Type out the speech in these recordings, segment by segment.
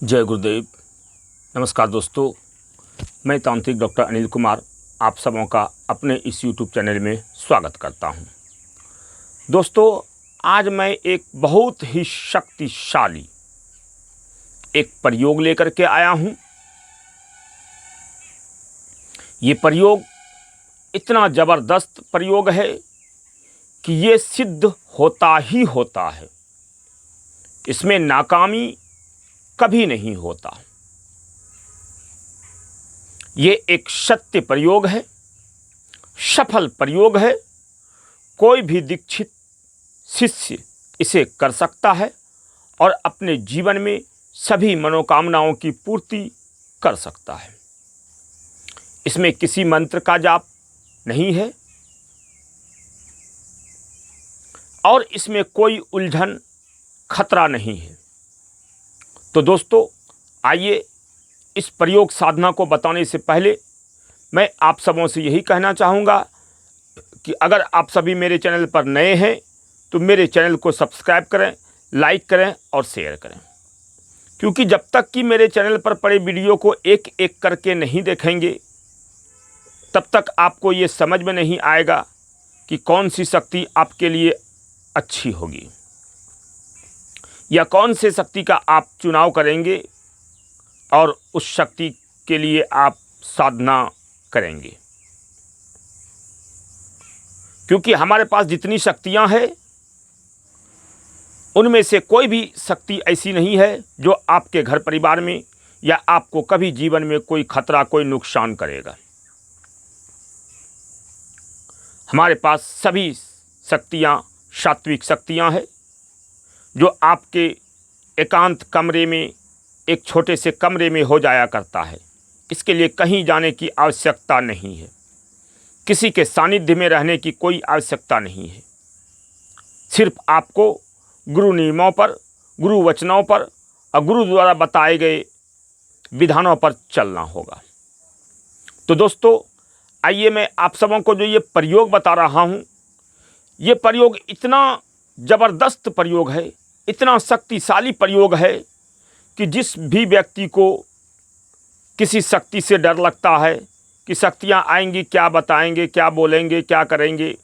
जय गुरुदेव। नमस्कार दोस्तों, मैं तांत्रिक डॉक्टर अनिल कुमार आप सबों का अपने इस यूट्यूब चैनल में स्वागत करता हूं। दोस्तों, आज मैं एक बहुत ही शक्तिशाली एक प्रयोग लेकर के आया हूं। ये प्रयोग इतना ज़बरदस्त प्रयोग है कि ये सिद्ध होता ही होता है, इसमें नाकामी कभी नहीं होता। ये एक सत्य प्रयोग है, सफल प्रयोग है। कोई भी दीक्षित शिष्य इसे कर सकता है और अपने जीवन में सभी मनोकामनाओं की पूर्ति कर सकता है। इसमें किसी मंत्र का जाप नहीं है और इसमें कोई उलझन खतरा नहीं है। तो दोस्तों, आइए इस प्रयोग साधना को बताने से पहले मैं आप सबों से यही कहना चाहूँगा कि अगर आप सभी मेरे चैनल पर नए हैं तो मेरे चैनल को सब्सक्राइब करें, लाइक करें और शेयर करें, क्योंकि जब तक कि मेरे चैनल पर पड़े वीडियो को एक एक करके नहीं देखेंगे तब तक आपको ये समझ में नहीं आएगा कि कौन सी शक्ति आपके लिए अच्छी होगी या कौन से शक्ति का आप चुनाव करेंगे और उस शक्ति के लिए आप साधना करेंगे। क्योंकि हमारे पास जितनी शक्तियां हैं उनमें से कोई भी शक्ति ऐसी नहीं है जो आपके घर परिवार में या आपको कभी जीवन में कोई खतरा, कोई नुकसान करेगा। हमारे पास सभी शक्तियां सात्विक शक्तियां हैं जो आपके एकांत कमरे में, एक छोटे से कमरे में हो जाया करता है। इसके लिए कहीं जाने की आवश्यकता नहीं है, किसी के सानिध्य में रहने की कोई आवश्यकता नहीं है। सिर्फ आपको गुरु नियमों पर, गुरु वचनों पर और गुरु द्वारा बताए गए विधानों पर चलना होगा। तो दोस्तों, आइए मैं आप सबों को जो ये प्रयोग बता रहा हूँ, ये प्रयोग इतना ज़बरदस्त प्रयोग है, इतना शक्तिशाली प्रयोग है कि जिस भी व्यक्ति को किसी शक्ति से डर लगता है कि शक्तियाँ आएंगी, क्या बताएंगे, क्या बोलेंगे, क्या करेंगे,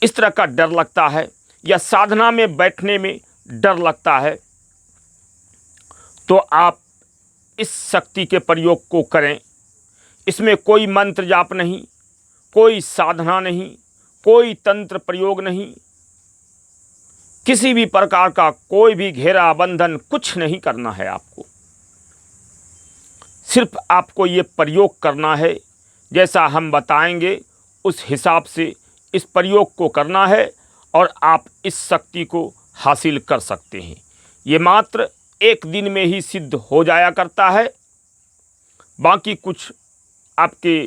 इस तरह का डर लगता है या साधना में बैठने में डर लगता है, तो आप इस शक्ति के प्रयोग को करें। इसमें कोई मंत्र जाप नहीं, कोई साधना नहीं, कोई तंत्र प्रयोग नहीं, किसी भी प्रकार का कोई भी घेरा बंधन कुछ नहीं करना है। आपको सिर्फ आपको ये प्रयोग करना है, जैसा हम बताएंगे उस हिसाब से इस प्रयोग को करना है और आप इस शक्ति को हासिल कर सकते हैं। ये मात्र एक दिन में ही सिद्ध हो जाया करता है। बाकी कुछ आपके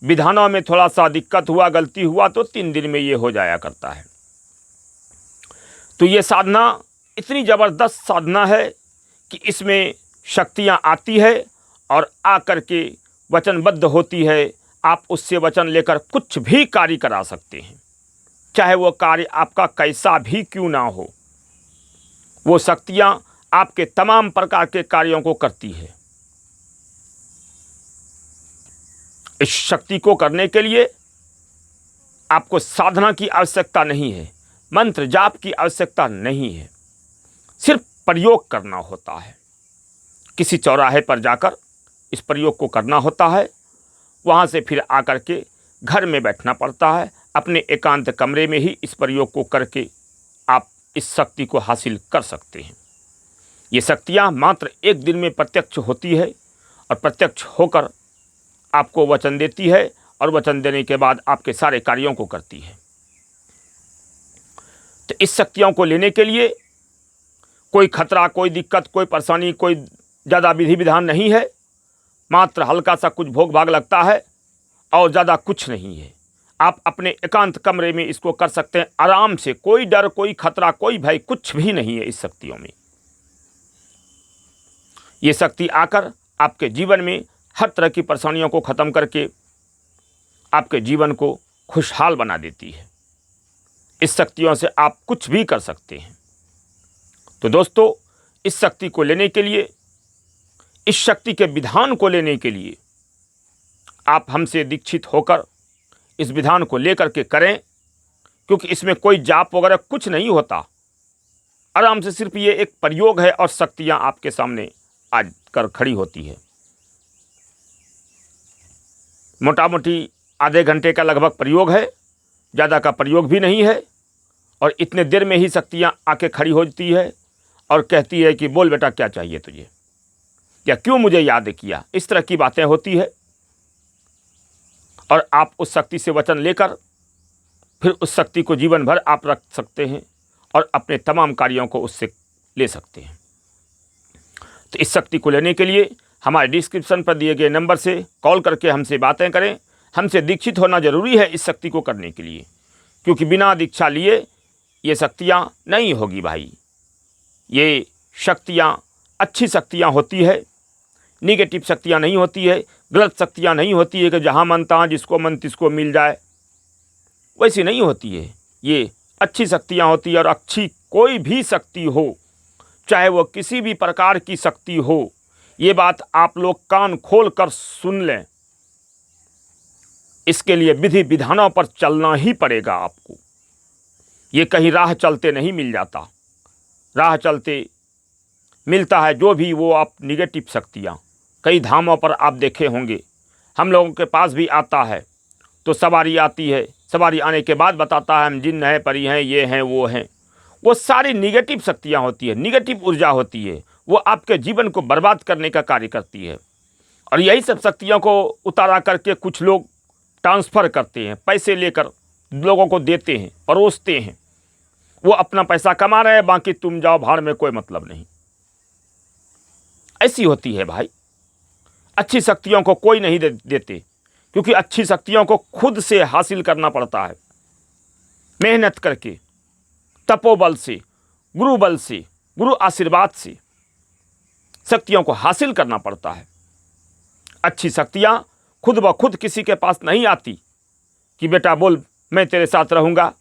विधानों में थोड़ा सा दिक्कत हुआ, गलती हुआ तो 3 दिन में ये हो जाया करता है। तो ये साधना इतनी ज़बरदस्त साधना है कि इसमें शक्तियाँ आती है और आकर के वचनबद्ध होती है। आप उससे वचन लेकर कुछ भी कार्य करा सकते हैं, चाहे वो कार्य आपका कैसा भी क्यों ना हो। वो शक्तियाँ आपके तमाम प्रकार के कार्यों को करती है। इस शक्ति को करने के लिए आपको साधना की आवश्यकता नहीं है, मंत्र जाप की आवश्यकता नहीं है, सिर्फ प्रयोग करना होता है। किसी चौराहे पर जाकर इस प्रयोग को करना होता है, वहाँ से फिर आकर के घर में बैठना पड़ता है। अपने एकांत कमरे में ही इस प्रयोग को करके आप इस शक्ति को हासिल कर सकते हैं। ये शक्तियाँ मात्र एक दिन में प्रत्यक्ष होती है और प्रत्यक्ष होकर आपको वचन देती है और वचन देने के बाद आपके सारे कार्यों को करती है। तो इस शक्तियों को लेने के लिए कोई खतरा, कोई दिक्कत, कोई परेशानी, कोई ज़्यादा विधि विधान नहीं है। मात्र हल्का सा कुछ भोग भाग लगता है और ज़्यादा कुछ नहीं है। आप अपने एकांत कमरे में इसको कर सकते हैं आराम से। कोई डर, कोई खतरा, कोई भय कुछ भी नहीं है इस शक्तियों में। ये शक्ति आकर आपके जीवन में हर तरह की परेशानियों को ख़त्म करके आपके जीवन को खुशहाल बना देती है। इस शक्तियों से आप कुछ भी कर सकते हैं। तो दोस्तों, इस शक्ति को लेने के लिए, इस शक्ति के विधान को लेने के लिए आप हमसे दीक्षित होकर इस विधान को लेकर के करें, क्योंकि इसमें कोई जाप वगैरह कुछ नहीं होता। आराम से सिर्फ ये एक प्रयोग है और शक्तियाँ आपके सामने आज कर खड़ी होती है। मोटा मोटी आधे घंटे का लगभग प्रयोग है, ज़्यादा का प्रयोग भी नहीं है। और इतने देर में ही शक्तियाँ आके खड़ी होती है और कहती है कि बोल बेटा क्या चाहिए तुझे, या क्यों मुझे याद किया। इस तरह की बातें होती है और आप उस शक्ति से वचन लेकर फिर उस शक्ति को जीवन भर आप रख सकते हैं और अपने तमाम कार्यों को उससे ले सकते हैं। तो इस शक्ति को लेने के लिए हमारे डिस्क्रिप्शन पर दिए गए नंबर से कॉल करके हमसे बातें करें। हमसे दीक्षित होना जरूरी है इस शक्ति को करने के लिए, क्योंकि बिना दीक्षा लिए ये शक्तियाँ नहीं होगी भाई। ये शक्तियाँ अच्छी शक्तियाँ होती है, निगेटिव शक्तियाँ नहीं होती है, गलत शक्तियाँ नहीं होती है कि जहाँ मन तहाँ जिसको मन तिसको मिल जाए, वैसी नहीं होती है। ये अच्छी शक्तियाँ होती है। और अच्छी कोई भी शक्ति हो, चाहे वो किसी भी प्रकार की शक्ति हो, ये बात आप लोग कान खोल कर सुन लें। इसके लिए विधि विधानों पर चलना ही पड़ेगा आपको। ये कहीं राह चलते नहीं मिल जाता। राह चलते मिलता है जो भी वो आप निगेटिव शक्तियाँ। कई धामों पर आप देखे होंगे, हम लोगों के पास भी आता है तो सवारी आती है, सवारी आने के बाद बताता है हम जिन्न हैं, परी हैं, ये हैं, वो हैं। वो सारी निगेटिव शक्तियाँ होती है, निगेटिव ऊर्जा होती है। वो आपके जीवन को बर्बाद करने का कार्य करती है। और यही सब शक्तियों को उतारा करके कुछ लोग ट्रांसफ़र करते हैं, पैसे लेकर लोगों को देते हैं, परोसते हैं। वो अपना पैसा कमा रहे हैं, बाकी तुम जाओ भाड़ में, कोई मतलब नहीं। ऐसी होती है भाई। अच्छी शक्तियों को कोई नहीं देते, क्योंकि अच्छी शक्तियों को खुद से हासिल करना पड़ता है, मेहनत करके, तपोबल से, गुरु बल से, गुरु आशीर्वाद से शक्तियों को हासिल करना पड़ता है। अच्छी शक्तियाँ खुद ब खुद किसी के पास नहीं आती कि बेटा बोल मैं तेरे साथ रहूँगा,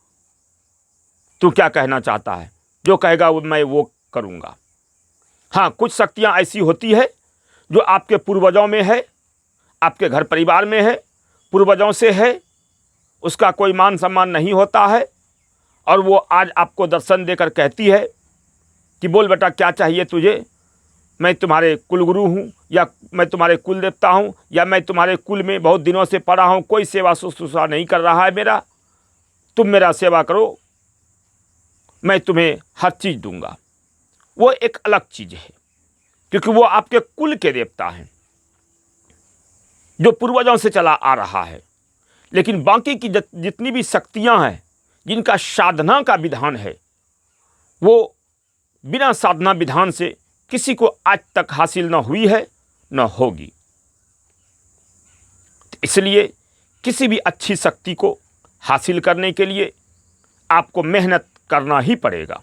तू क्या कहना चाहता है, जो कहेगा वो मैं वो करूँगा। हाँ, कुछ शक्तियाँ ऐसी होती है जो आपके पूर्वजों में है, आपके घर परिवार में है, पूर्वजों से है, उसका कोई मान सम्मान नहीं होता है, और वो आज आपको दर्शन देकर कहती है कि बोल बेटा क्या चाहिए तुझे, मैं तुम्हारे कुलगुरु हूँ, या मैं तुम्हारे कुल देवता हूँ, या मैं तुम्हारे कुल में बहुत दिनों से पड़ा हूँ, कोई सेवा शुश्रूषा नहीं कर रहा है मेरा, तुम मेरा सेवा करो, मैं तुम्हें हर चीज़ दूंगा। वो एक अलग चीज़ है, क्योंकि वो आपके कुल के देवता हैं, जो पूर्वजों से चला आ रहा है। लेकिन बाकी की जितनी भी शक्तियाँ हैं, जिनका साधना का विधान है, वो बिना साधना विधान से किसी को आज तक हासिल न हुई है, न होगी। इसलिए किसी भी अच्छी शक्ति को हासिल करने के लिए आपको मेहनत करना ही पड़ेगा।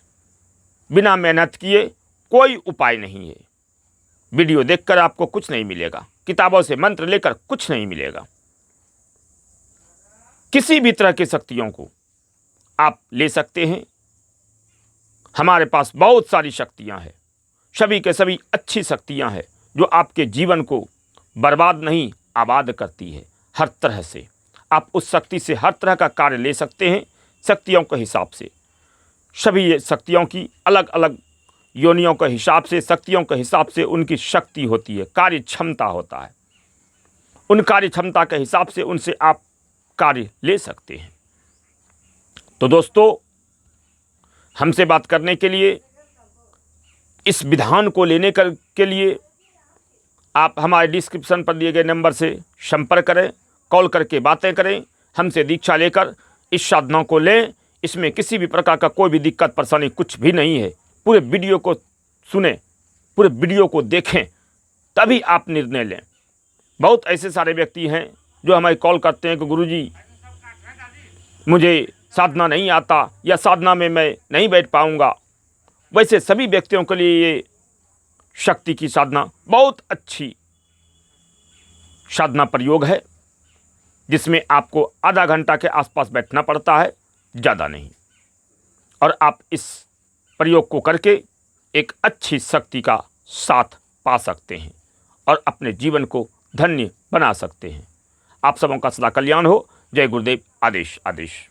बिना मेहनत किए कोई उपाय नहीं है। वीडियो देखकर आपको कुछ नहीं मिलेगा, किताबों से मंत्र लेकर कुछ नहीं मिलेगा। किसी भी तरह की शक्तियों को आप ले सकते हैं। हमारे पास बहुत सारी शक्तियां हैं, सभी के सभी अच्छी शक्तियां हैं, जो आपके जीवन को बर्बाद नहीं आबाद करती है। हर तरह से आप उस शक्ति से हर तरह का कार्य ले सकते हैं। शक्तियों के हिसाब से सभी शक्तियों की अलग अलग योनियों के हिसाब से, शक्तियों के हिसाब से उनकी शक्ति होती है, कार्य क्षमता होता है। उन कार्य क्षमता के हिसाब से उनसे आप कार्य ले सकते हैं। तो दोस्तों, हमसे बात करने के लिए, इस विधान को लेने के लिए आप हमारे डिस्क्रिप्शन पर दिए गए नंबर से संपर्क करें, कॉल करके बातें करें, हमसे दीक्षा लेकर इस साधना को लें। इसमें किसी भी प्रकार का कोई भी दिक्कत परेशानी कुछ भी नहीं है। पूरे वीडियो को सुने, पूरे वीडियो को देखें, तभी आप निर्णय लें। बहुत ऐसे सारे व्यक्ति हैं जो हमें कॉल करते हैं कि गुरुजी मुझे साधना नहीं आता, या साधना में मैं नहीं बैठ पाऊंगा। वैसे सभी व्यक्तियों के लिए ये शक्ति की साधना बहुत अच्छी साधना प्रयोग है, जिसमें आपको आधा घंटा के आसपास बैठना पड़ता है, ज़्यादा नहीं। और आप इस प्रयोग को करके एक अच्छी शक्ति का साथ पा सकते हैं और अपने जीवन को धन्य बना सकते हैं। आप सबों का सदा कल्याण हो। जय गुरुदेव। आदेश आदेश।